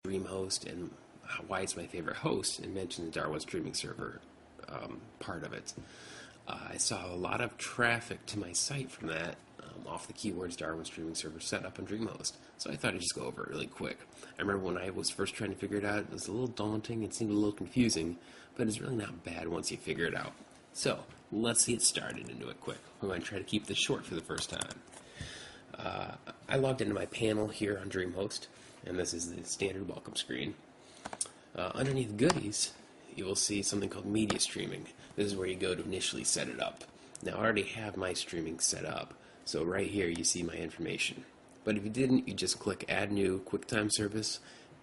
DreamHost and why it's my favorite host, and mentioned the Darwin streaming server part of it. I saw a lot of traffic to my site from that off the keywords Darwin streaming server set up on DreamHost. So I thought I'd just go over it really quick. I remember when I was first trying to figure it out, it was a little daunting, it seemed a little confusing, but it's really not bad once you figure it out. So let's get started into it quick. We're going to try to keep this short for the first time. I logged into my panel here on DreamHost, and this is the standard welcome screen. Underneath goodies, you will see something called media streaming. This is where you go to initially set it up. Now I already have my streaming set up, so right here you see my information. But if you didn't, you just click Add New QuickTime Service,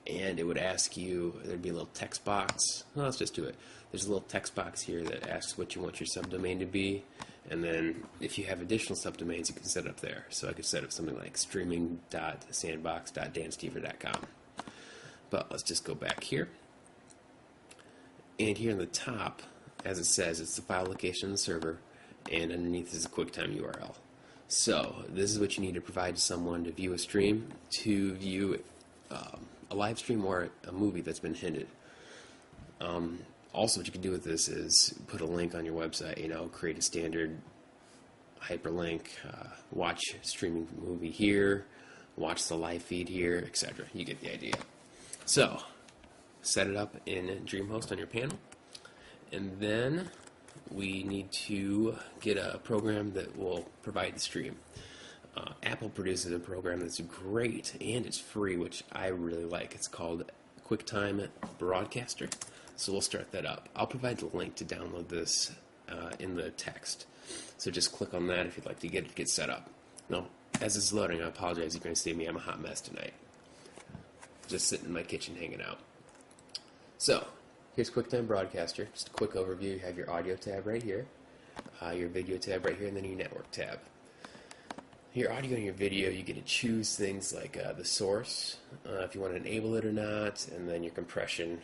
and it would ask you, there'd be a little text box. Well, let's just do it. There's a little text box here that asks what you want your subdomain to be, and then if you have additional subdomains, you can set it up there. So I could set up something like streaming.sandbox.danstever.com. But let's just go back here. And here in the top, as it says, it's the file location on the server, and underneath is a QuickTime URL. So this is what you need to provide to someone to view a stream, to view a live stream or a movie that's been hinted. Also, what you can do with this is put a link on your website, create a standard hyperlink, watch streaming movie here, watch the live feed here, etc. You get the idea. So, set it up in DreamHost on your panel, and then we need to get a program that will provide the stream. Apple produces a program that's great, and it's free, which I really like. It's called QuickTime Broadcaster. So we'll start that up. I'll provide the link to download this in the text. So just click on that if you'd like to get set up. Now, as it's loading, I apologize. You're going to see me. I'm a hot mess tonight. Just sitting in my kitchen hanging out. So, here's QuickTime Broadcaster. Just a quick overview. You have your audio tab right here, your video tab right here, and then your network tab. Your audio and your video, you get to choose things like the source, if you want to enable it or not, and then your compression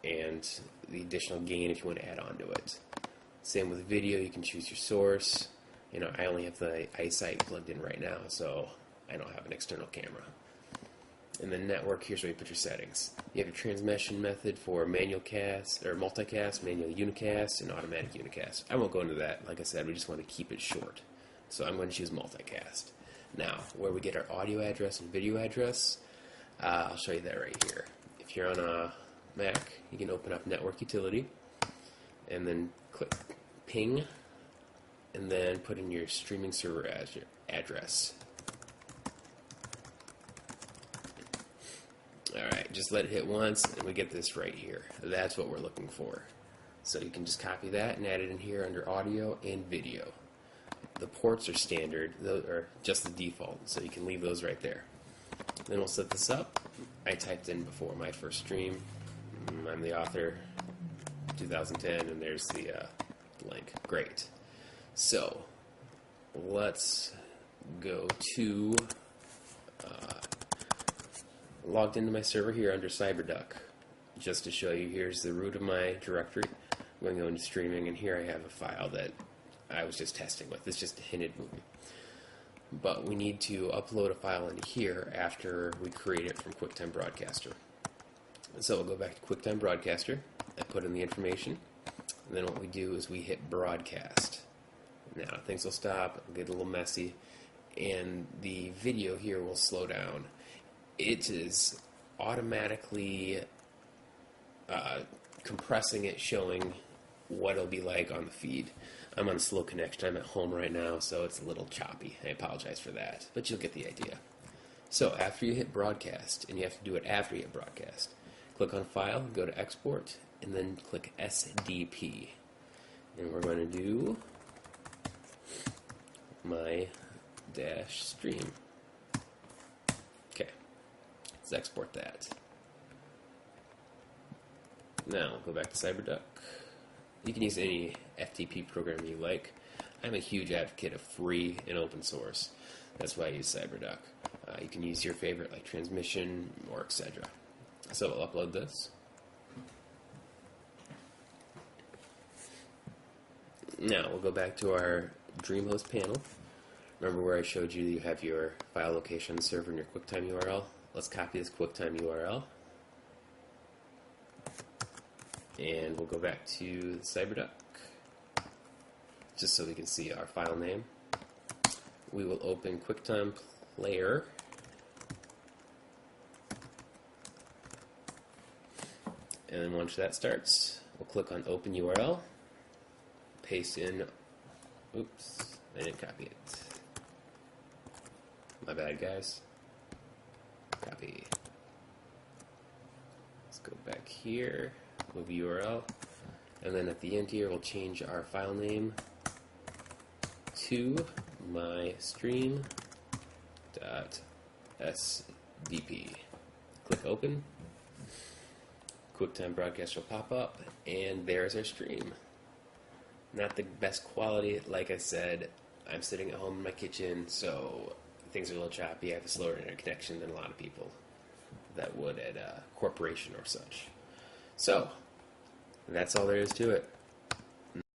and the additional gain if you want to add on to it. Same with video, you can choose your source. I only have the iSight plugged in right now, so I don't have an external camera. And then network, here's where you put your settings. You have a transmission method for manual cast, or multicast, manual unicast, and automatic unicast. I won't go into that. Like I said, we just want to keep it short. So I'm going to choose multicast. Now, where we get our audio address and video address, I'll show you that right here. If you're on a Mac, you can open up Network Utility, and then click Ping, and then put in your streaming server address. Alright, just let it hit once, and we get this right here. That's what we're looking for. So you can just copy that and add it in here under audio and video. The ports are standard, those are just the default, so you can leave those right there. Then we'll set this up. I typed in before my first stream. I'm the author, 2010, and there's the link. Great. So, let's go to logged into my server here under CyberDuck. Just to show you, here's the root of my directory. I'm going to go into streaming, and here I have a file that I was just testing with. It's just a hinted movie. But we need to upload a file into here after we create it from QuickTime Broadcaster. So we'll go back to QuickTime Broadcaster. I put in the information. And then what we do is we hit broadcast. Now things will stop, it'll get a little messy, and the video here will slow down. It is automatically compressing it, showing what it'll be like on the feed. I'm on a slow connection. I'm at home right now, so it's a little choppy. I apologize for that, but you'll get the idea. So after you hit broadcast, and you have to do it after you hit broadcast, click on File, go to Export, and then click SDP. And we're going to do my dash stream. Okay, let's export that. Now, go back to CyberDuck. You can use any FTP program you like. I'm a huge advocate of free and open source. That's why I use CyberDuck. You can use your favorite like Transmission or etc. So I'll upload this. Now we'll go back to our DreamHost panel. Remember where I showed you have your file location server and your QuickTime URL? Let's copy this QuickTime URL And we'll go back to the CyberDuck, just so we can see our file name. We will open QuickTime Player. And then once that starts, we'll click on Open URL, paste in, oops, I didn't copy it. My bad, guys. Copy. Let's go back here, move URL, and then at the end here, we'll change our file name to mystream.svp. Click Open. QuickTime Broadcast will pop up, and there's our stream. Not the best quality, like I said. I'm sitting at home in my kitchen, so things are a little choppy. I have a slower internet connection than a lot of people that would at a corporation or such. So, that's all there is to it.